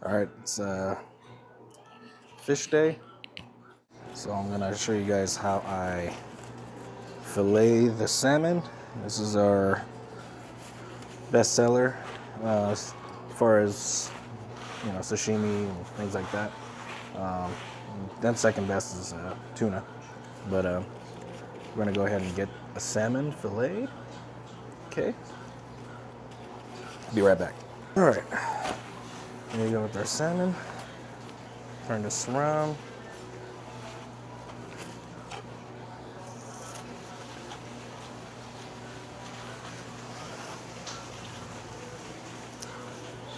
Alright, it's fish day. So I'm gonna show you guys how I fillet the salmon. This is our best seller as far as sashimi and things like that. Then second best is tuna. But we're gonna go ahead and get a salmon fillet. Okay. Be right back. Alright. Here we go with our salmon. Turn this around.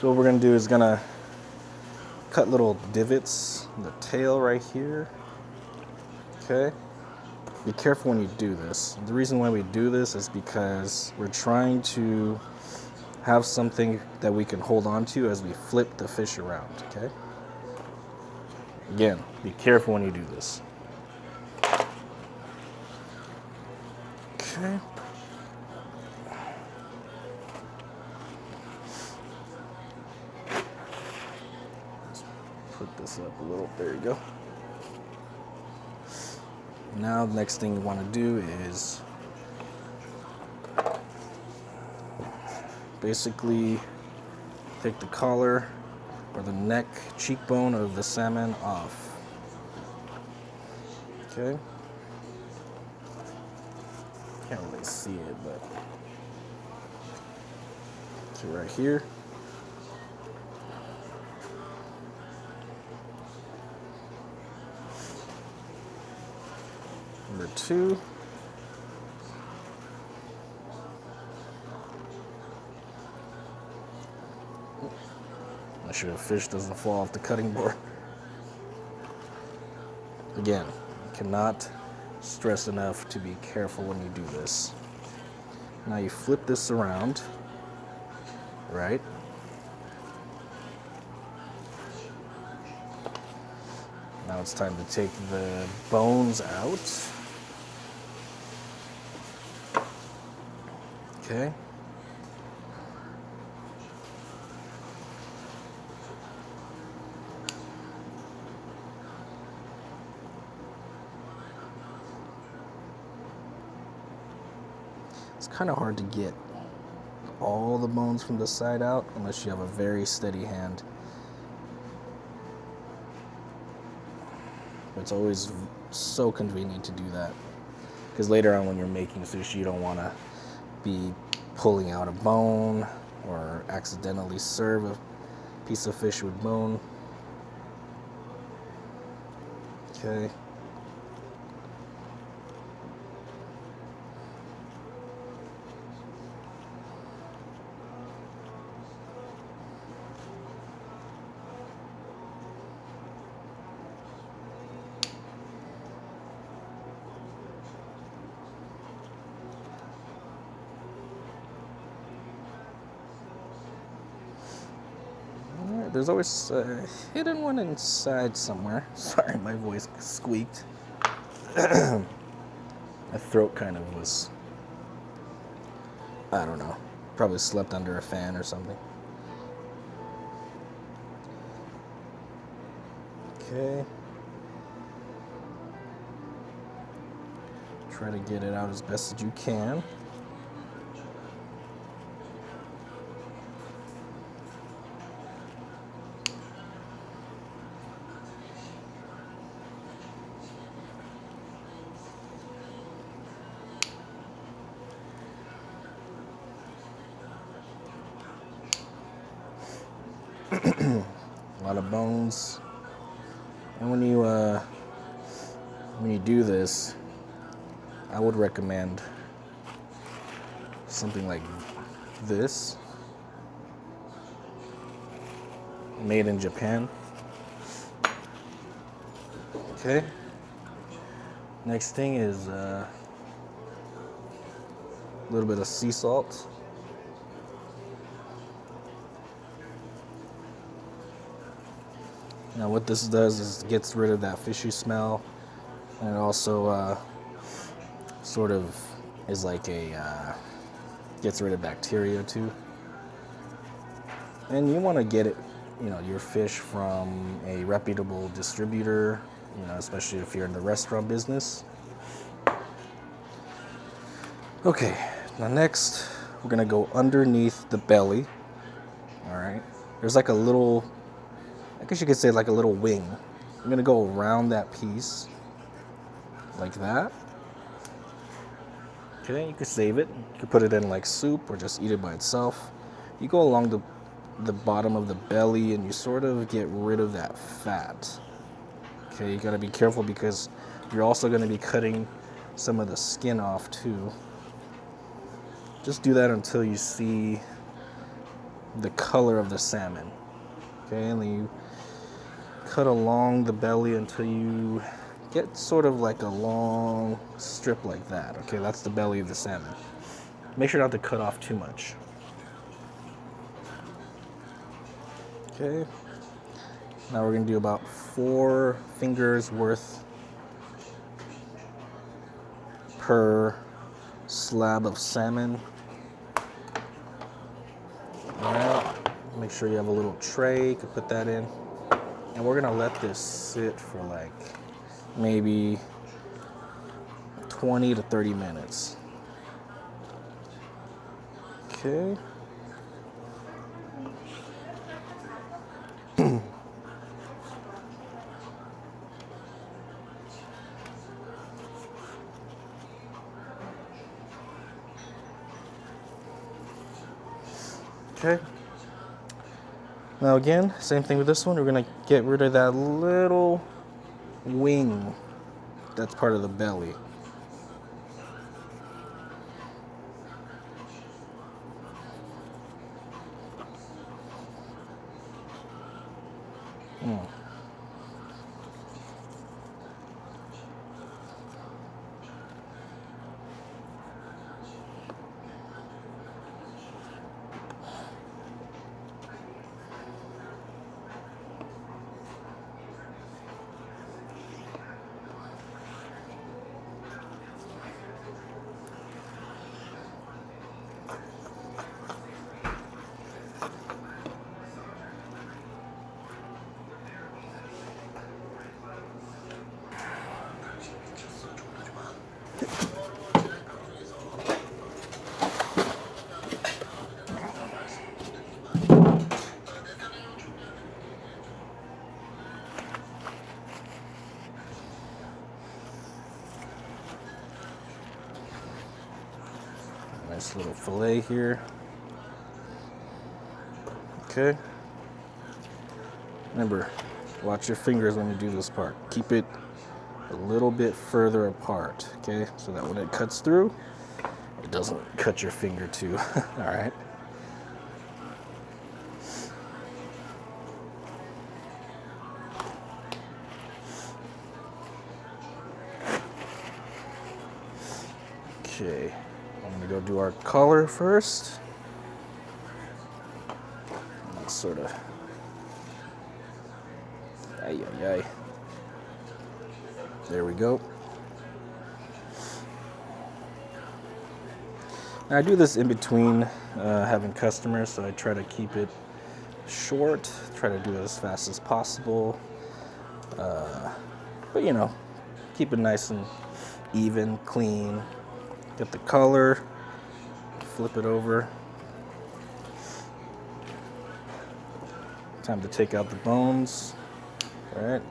So what we're gonna do is gonna cut little divots in the tail right here. Okay. Be careful when you do this. The reason why we do this is because we're trying to have something that we can hold on to as we flip the fish around, okay? Again, be careful when you do this. Okay. Let's put this up a little, there you go. Now the next thing you want to do is basically take the collar or the neck cheekbone of the salmon off. Okay. Can't really see it, but okay, right here. Number 2. Make sure the fish doesn't fall off the cutting board. Again, cannot stress enough to be careful when you do this. Now you flip this around, right? Now it's time to take the bones out. Okay. It's kind of hard to get all the bones from the side out unless you have a very steady hand. It's always so convenient to do that because later on when you're making sushi, you don't want to be pulling out a bone or accidentally serve a piece of fish with bone. Okay. There's always a hidden one inside somewhere. Sorry, my voice squeaked. My throat kind of was, I don't know, probably slept under a fan or something. Okay. Try to get it out as best as you can. A lot of bones. And when you do this, I would recommend something like this, made in Japan. Okay. Next thing is a little bit of sea salt. Now what this does is gets rid of that fishy smell, and it also sort of is like a gets rid of bacteria too. And you want to get it your fish from a reputable distributor, especially if you're in the restaurant business. Okay, now next we're gonna go underneath the belly. All right, there's like a little, I guess you could say like a little wing. I'm gonna go around that piece like that. Okay, you could save it. You could put it in like soup or just eat it by itself. You go along the bottom of the belly and you sort of get rid of that fat. Okay, you gotta be careful because you're also gonna be cutting some of the skin off too. Just do that until you see the color of the salmon. Okay, and then you cut along the belly until you get sort of like a long strip like that. Okay, that's the belly of the salmon. Make sure not to cut off too much. Okay, now we're gonna do about 4 fingers worth per slab of salmon. All right, make sure you have a little tray, you can put that in. And we're gonna let this sit for like maybe 20 to 30 minutes. Okay. Okay. Now again, same thing with this one. We're gonna get rid of that little wing that's part of the belly. Nice little fillet here. Okay. Remember, watch your fingers when you do this part. Keep it a little bit further apart, okay? So that when it cuts through, it doesn't cut your finger too. All right. Okay, I'm gonna go do our collar first. Let's sort of, there we go. Now I do this in between having customers, so I try to keep it short, try to do it as fast as possible. But keep it nice and even, clean. Get the color, flip it over. Time to take out the bones. All right.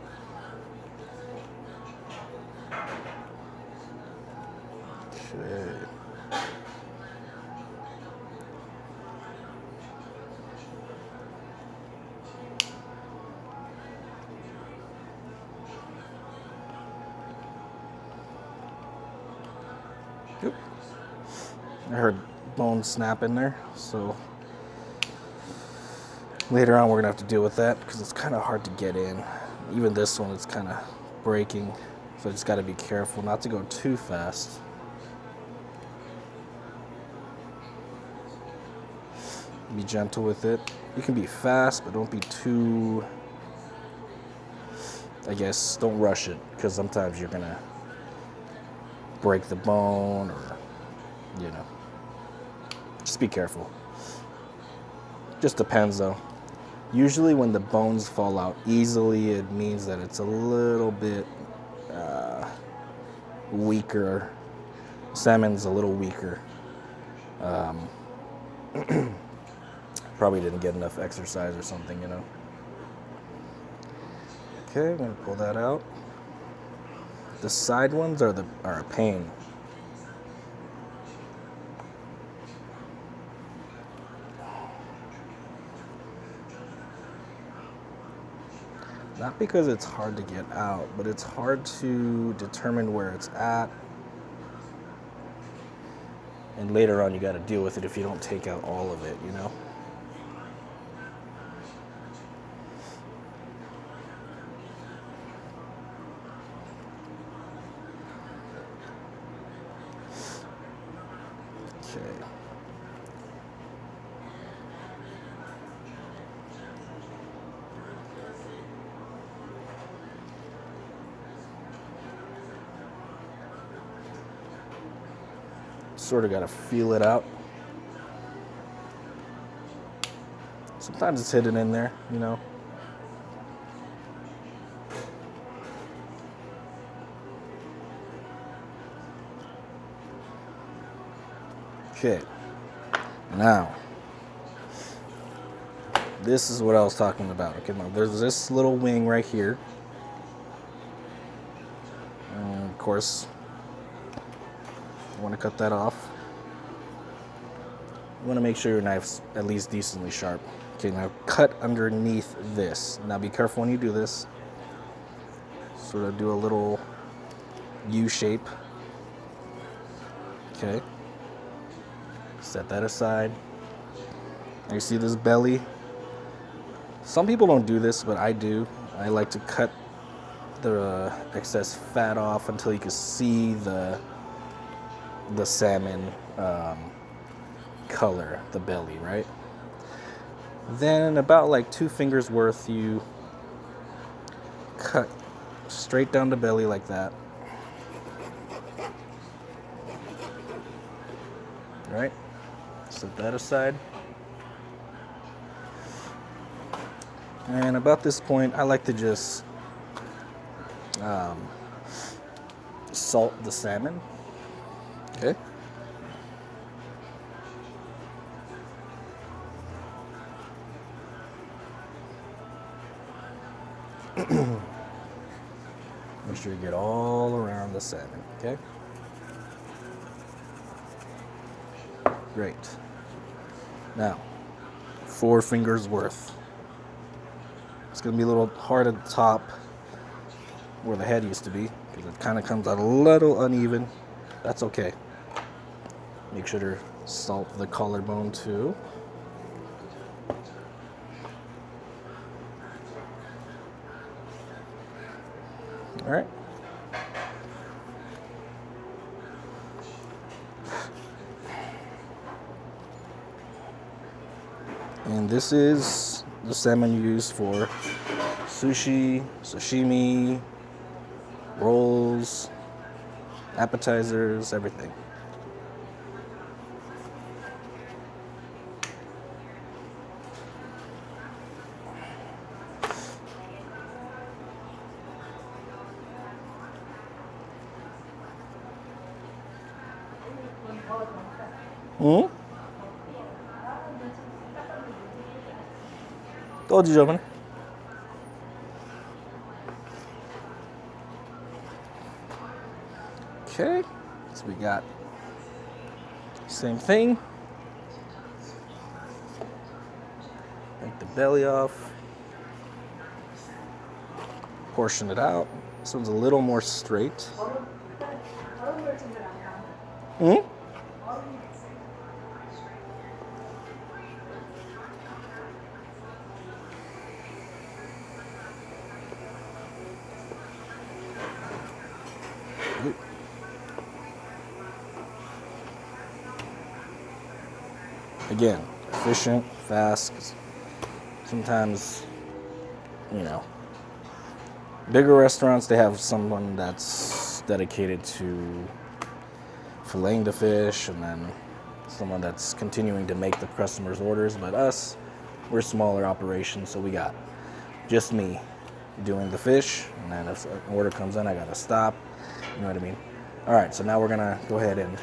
Okay. Yep. I heard bones snap in there, so later on we're gonna have to deal with that because it's kind of hard to get in. Even this one, it's kind of breaking, so I just got to be careful not to go too fast. Be gentle with it. You can be fast, but don't be too, I guess, don't rush it, because sometimes you're gonna break the bone, or just be careful. Just depends though. Usually when the bones fall out easily, it means that it's a little bit weaker. Salmon's a little weaker. Probably didn't get enough exercise or something, you know. Okay, I'm gonna pull that out. The side ones are a pain. Not because it's hard to get out, but it's hard to determine where it's at. And later on, you got to deal with it if you don't take out all of it, you know? Okay. Sort of got to feel it out. Sometimes it's hidden in there, you know. Okay. Now, this is what I was talking about. Okay, now there's this little wing right here. And of course, you want to cut that off. You want to make sure your knife's at least decently sharp. Okay, now cut underneath this. Now be careful when you do this. Sort of do a little U shape. Okay. Set that aside. Now you see this belly? Some people don't do this, but I do. I like to cut the excess fat off until you can see the salmon color, the belly, right? Then about like 2 fingers worth, you cut straight down the belly like that. All right, set that aside. And about this point, I like to just salt the salmon. Okay. Make sure you get all around the salmon, okay? Great. Now, 4 fingers worth. It's gonna be a little hard at the top where the head used to be because it kind of comes out a little uneven. That's okay. Make sure to salt the collarbone too. All right. And this is the salmon you use for sushi, sashimi, rolls, appetizers, everything. 또 지저분해. Okay, so we got same thing. Take the belly off. Portion it out. This one's a little more straight. Again, efficient, fast. Sometimes, you know, bigger restaurants, they have someone that's dedicated to filleting the fish, and then someone that's continuing to make the customers' orders. But us, we're a smaller operation, so we got just me doing the fish, and then if an order comes in, I gotta stop. You know what I mean? All right, so now we're gonna go ahead and